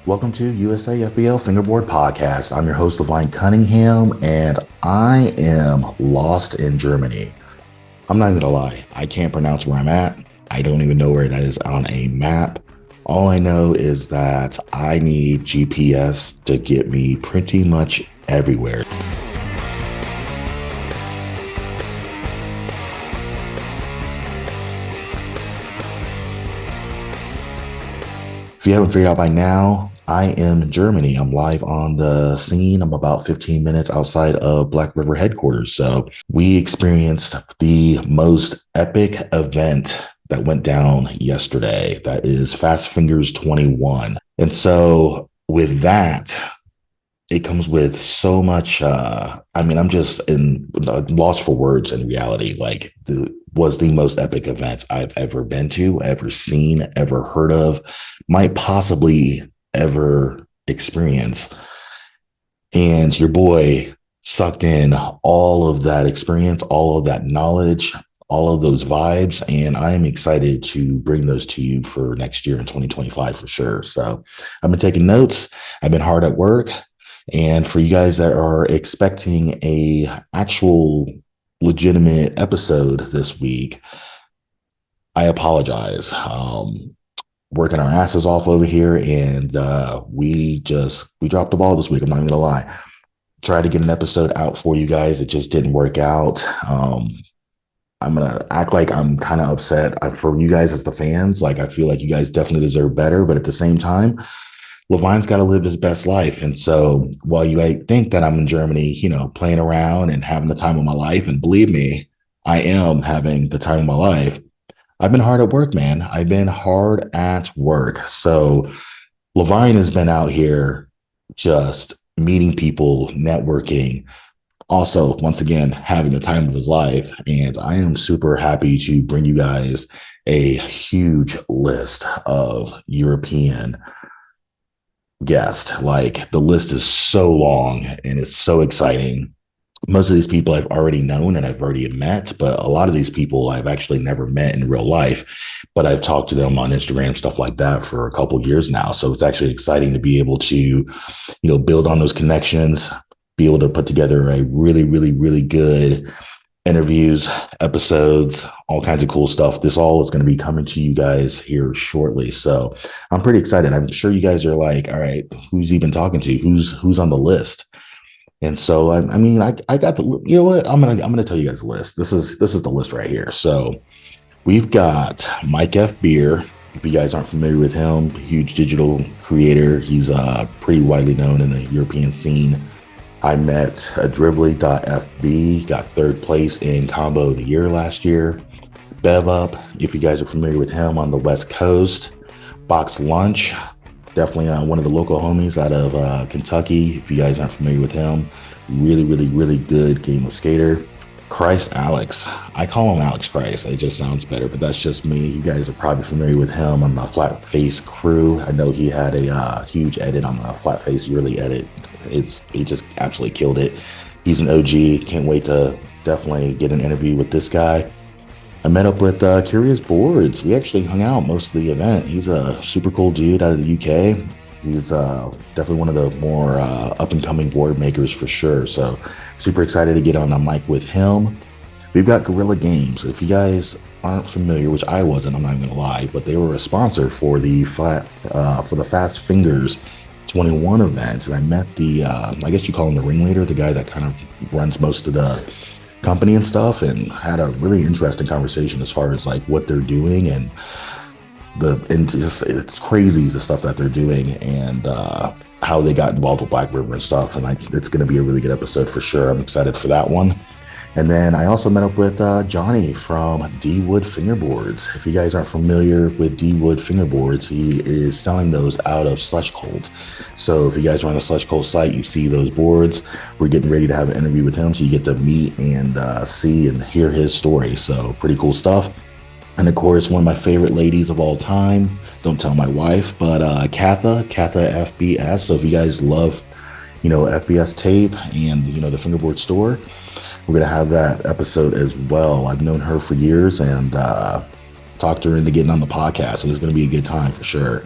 Welcome to USAFBL Fingerboard Podcast. I'm your host, Levine Cunningham, and I am lost in Germany. I'm not even gonna lie, I can't pronounce where I'm at. I don't even know where it is on a map. All I know is that I need GPS to get me pretty much everywhere. If you haven't figured out by now, I am in Germany. I'm live on the scene. I'm about 15 minutes outside of Blackriver headquarters. So we experienced the most epic event that went down yesterday. That is Fast Fingers 21. And so with that, it comes with so much. I'm just lost for words in reality. Like, was the most epic event I've ever been to, ever seen, ever heard of, might possibly ever experience. And your boy sucked in all of that experience, all of that knowledge, all of those vibes. And I am excited to bring those to you for next year in 2025 for sure. So I've been taking notes. I've been hard at work. And for you guys that are expecting a actual legitimate episode this week, I apologize. Working our asses off over here, and we dropped the ball this week. I'm not gonna lie. Tried to get an episode out for you guys. It just didn't work out. I'm gonna act like I'm kind of upset for you guys as the fans. Like, I feel like you guys definitely deserve better, but at the same time, Levine's got to live his best life. And so while you might think that I'm in Germany, playing around and having the time of my life, and believe me, I am having the time of my life, I've been hard at work, man. I've been hard at work. So Levine has been out here just meeting people, networking, also, once again, having the time of his life. And I am super happy to bring you guys a huge list of European guest. Like, the list is so long and it's so exciting. Most of these people I've already known and I've already met, but a lot of these people I've actually never met in real life, but I've talked to them on Instagram, stuff like that, for a couple of years now. So it's actually exciting to be able to, build on those connections, be able to put together a really, really, really good interviews, episodes, all kinds of cool stuff. This all is going to be coming to you guys here shortly. So I'm pretty excited. I'm sure you guys are like, all right, who's he been talking to? Who's on the list? And so I got the, you know what? I'm gonna tell you guys the list. This is the list right here. So we've got Mike F. Beer. If you guys aren't familiar with him, huge digital creator. He's pretty widely known in the European scene. I met Drively.fb, got third place in Combo of the Year last year. Bev Up, if you guys are familiar with him, on the West Coast. Box Lunch, definitely one of the local homies out of Kentucky. If you guys aren't familiar with him, really, really, really good game of skater. Christ Alex, I call him Alex Christ. It just sounds better, but that's just me. You guys are probably familiar with him on the Flat Face crew. I know he had a huge edit on the Flat Face yearly edit. He just absolutely killed it. He's an OG. Can't wait to definitely get an interview with this guy. I met up with Curious Boards. We actually hung out most of the event. He's a super cool dude out of the UK. He's definitely one of the more up-and-coming board makers for sure. So super excited to get on a mic with him. We've got Guerrilla Games. If you guys aren't familiar, which I wasn't, I'm not even gonna lie, but they were a sponsor for the Fast Fingers 21 event. And I met the, I guess you call him the ringleader, the guy that kind of runs most of the company and stuff, and had a really interesting conversation as far as like what they're doing and it's crazy the stuff that they're doing and how they got involved with Blackriver and stuff. And it's going to be a really good episode for sure. I'm excited for that one. And then I also met up with Johnny from D Wood Fingerboards. If you guys aren't familiar with D Wood Fingerboards, he is selling those out of Slush Cold. So if you guys are on the Slush Cold site, you see those boards. We're getting ready to have an interview with him, so you get to meet and see and hear his story. So pretty cool stuff. And of course, one of my favorite ladies of all time, don't tell my wife, but Katha FBS. So if you guys love, FBS tape and, the Fingerboard store, we're going to have that episode as well. I've known her for years and talked her into getting on the podcast. So it's going to be a good time for sure.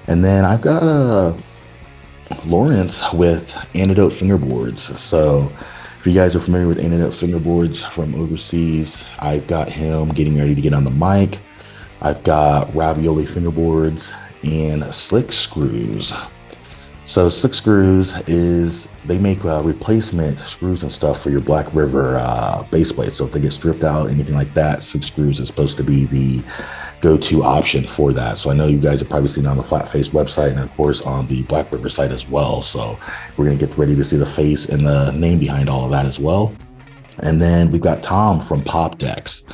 And then I've got Lawrence with Antidote Fingerboards. So if you guys are familiar with Antidote Fingerboards from overseas, I've got him getting ready to get on the mic. I've got Ravioli Fingerboards and Slick Screws. So Slick Screws is, they make replacement screws and stuff for your Blackriver base plates. So if they get stripped out, anything like that, Slick Screws is supposed to be the go-to option for that. So I know you guys have probably seen it on the Flat Face website and of course on the Blackriver site as well. So we're gonna get ready to see the face and the name behind all of that as well. And then we've got Tom from Pop Decks.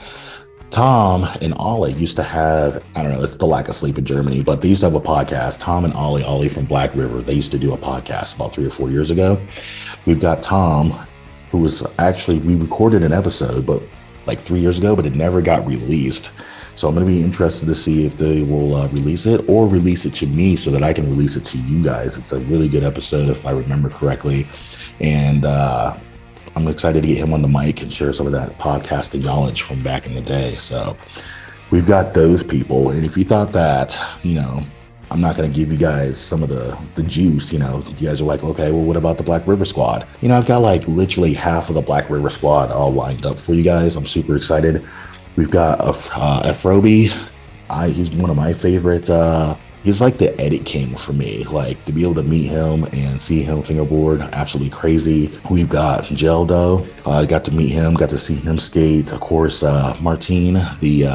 Tom and Ollie used to have, I don't know, it's the lack of sleep in Germany, but they used to have a podcast. Tom and Ollie from Blackriver, they used to do a podcast about 3 or 4 years ago. We've got Tom, who was actually, we recorded an episode, but like 3 years ago, but it never got released. So I'm going to be interested to see if they will release it or release it to me so that I can release it to you guys. It's a really good episode, if I remember correctly. And I'm excited to get him on the mic and share some of that podcasting knowledge from back in the day. So we've got those people. And if you thought that, you know, I'm not going to give you guys some of the juice, you know, you guys are like, okay, well, what about the Blackriver squad? You know, I've got like literally half of the Blackriver squad all lined up for you guys. I'm super excited. We've got Afrobi. He's one of my favorite. He's like the edit king for me. Like to be able to meet him and see him fingerboard, absolutely crazy. We've got Geldo. Got to meet him, got to see him skate. Of course, Martine, the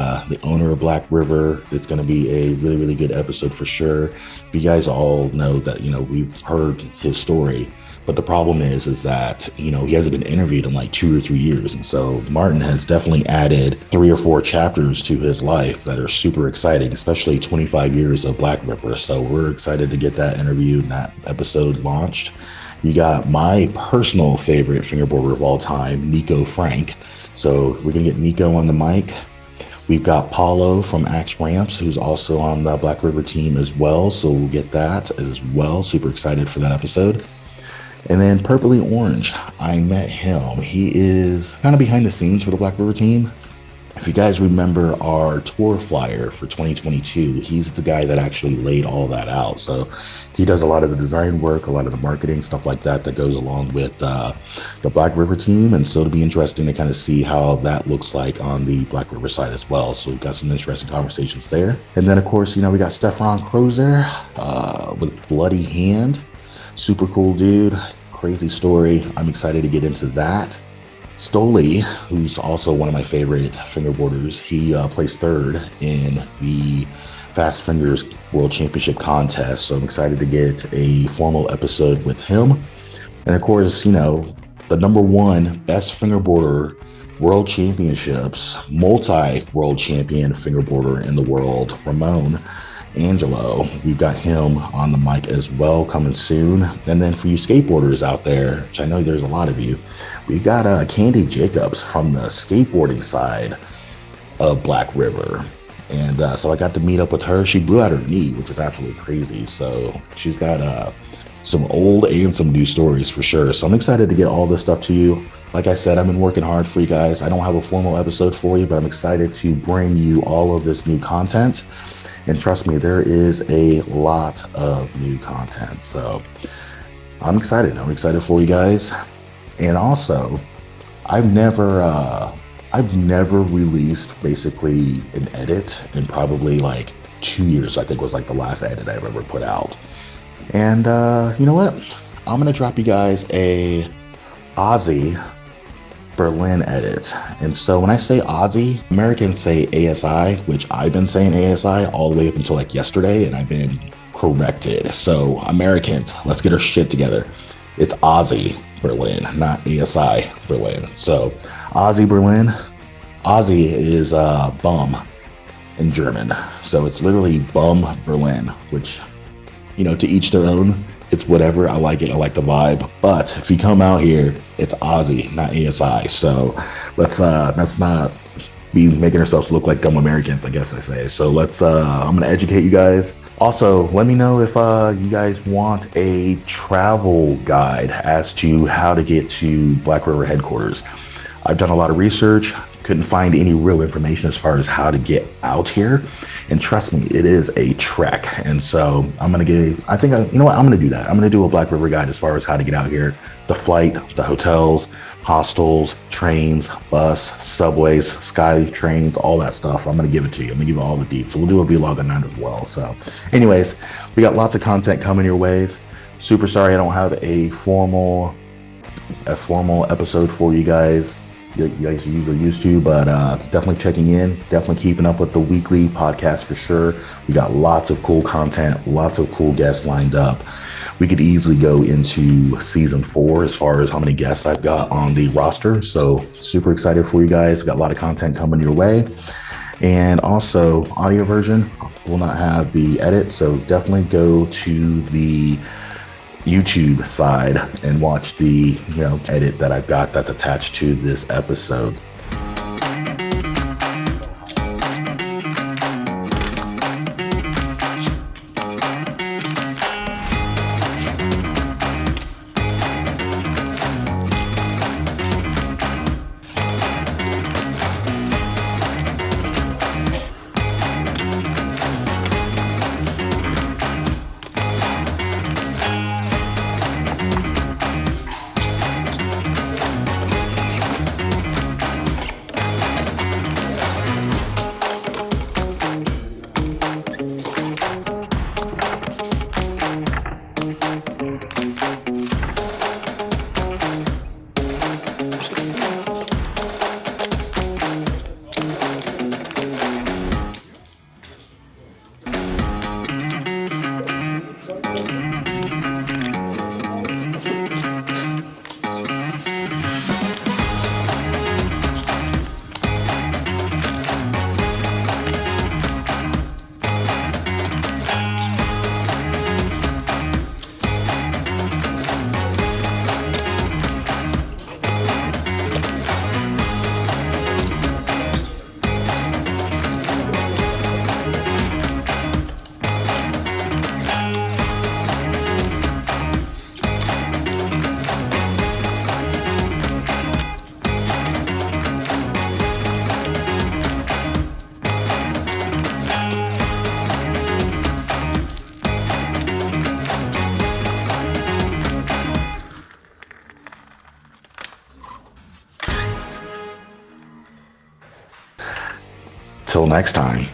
owner of Blackriver. It's going to be a really, really good episode for sure. You guys all know that, you know, we've heard his story. But the problem is that, you know, he hasn't been interviewed in like 2 or 3 years. And so Martin has definitely added 3 or 4 chapters to his life that are super exciting, especially 25 years of Blackriver. So we're excited to get that interview and that episode launched. You got my personal favorite fingerboarder of all time, Nico Frank. So we're going to get Nico on the mic. We've got Paulo from Axe Ramps, who's also on the Blackriver team as well. So we'll get that as well. Super excited for that episode. And then Purpley Orange, I met him. He is kind of behind the scenes for the Blackriver team. If you guys remember our tour flyer for 2022, he's the guy that actually laid all that out. So he does a lot of the design work, a lot of the marketing, stuff like that that goes along with the Blackriver team. And so it'll be interesting to kind of see how that looks like on the Blackriver side as well. So we've got some interesting conversations there. And then, of course, you know, we got Stefan Crozer with Bloody Hand. Super cool dude, crazy story. I'm excited to get into that. Stoli, who's also one of my favorite fingerboarders, he placed 3rd in the Fast Fingers World Championship contest. So I'm excited to get a formal episode with him. And of course, you know, the #1 best fingerboarder World Championships, multi-world champion fingerboarder in the world, Ramon Angelo. We've got him on the mic as well, coming soon. And then for you skateboarders out there, which I know there's a lot of you, we've got Candy Jacobs from the skateboarding side of Blackriver. And so I got to meet up with her. She blew out her knee, which is absolutely crazy. So she's got some old and some new stories for sure. So I'm excited to get all this stuff to you. Like I said, I've been working hard for you guys. I don't have a formal episode for you, but I'm excited to bring you all of this new content. And trust me, there is a lot of new content. So I'm excited. I'm excited for you guys. And also, I've never released basically an edit in probably like 2 years. I think was like the last edit I've ever put out. And you know what? I'm gonna drop you guys a ASI Berlin edit. And so when I say ASI, Americans say ASI, which I've been saying ASI all the way up until like yesterday, and I've been corrected. So Americans, let's get our shit together. It's ASI Berlin, not ASI Berlin. So ASI Berlin, ASI is bum in German. So it's literally bum Berlin, which, you know, to each their own. It's whatever. I like it. I like the vibe. But if you come out here, it's ASI, not ASI. So let's not be making ourselves look like dumb Americans, I guess I say. So I'm going to educate you guys. Also, let me know if you guys want a travel guide as to how to get to Blackriver headquarters. I've done a lot of research, couldn't find any real information as far as how to get out here. And trust me, it is a trek. And so I'm going to you know what? I'm going to do that. I'm going to do a Black River guide as far as how to get out here, the flight, the hotels, hostels, trains, bus, subways, sky trains, all that stuff. I'm going to give it to you. I'm going to give you all the deets. So we'll do a vlog on that as well. So anyways, we got lots of content coming your ways. Super sorry I don't have a formal episode for you guys. You guys are usually used to, but definitely checking in, definitely keeping up with the weekly podcast for sure. We got lots of cool content, lots of cool guests lined up. We could easily go into season 4 as far as how many guests I've got on the roster. So super excited for you guys. We got a lot of content coming your way. And also audio version will not have the edit. So definitely go to the YouTube side and watch the edit that I've got that's attached to this episode. Till next time.